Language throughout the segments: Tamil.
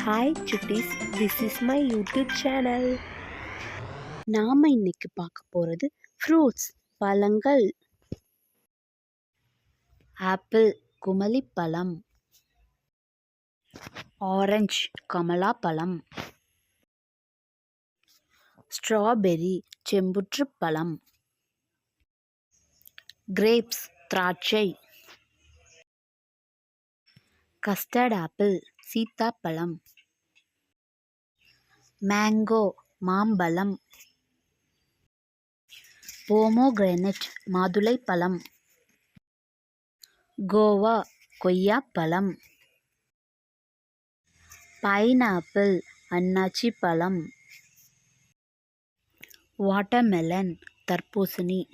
ஹாய் சுட்டீஸ், this is my YouTube channel. நாம் இன்னைக்கு பார்க்க போகிறது ஃப்ரூட்ஸ், பழங்கள். ஆப்பிள், குமளிப்பழம். ஆரஞ்சு, கமலாப்பழம். ஸ்ட்ராபெர்ரி, செம்புற்றுப்பழம். கிரேப்ஸ், திராட்சை. கஸ்டர்ட் ஆப்பிள், சீத்தாப்பழம். மேங்கோ, மாம்பழம். போமோகிரானேட், மாதுளைப்பழம். கோவா, கொய்யாப்பழம். பைனாப்பிள், அன்னாச்சி பழம். வாட்டர்மெலன், தர்பூசணி.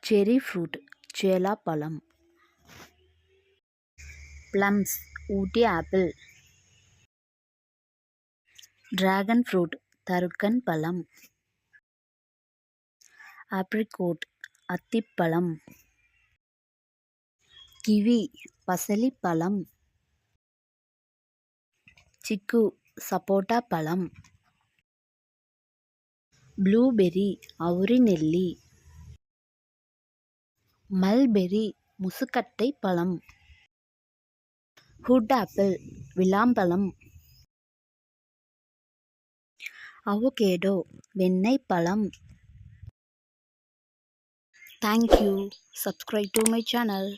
செர்ரி ஃப்ரூட், சேலாப்பழம். Plums, Ooty apple. Dragon fruit, தருக்கன் பழம். ஆப்ரிகோட், அத்திப்பழம். கிவி, பசலிப்பழம். சிக்கு, சப்போட்டா பழம். ப்ளூபெர்ரி, அவுரி நெல்லி. மல்பெர்ரி, முசுக்கட்டை பழம். Hood apple, விளாம்பழம். அவகேடோ, வெண்ணெய் பழம். Thank you. Subscribe to my channel.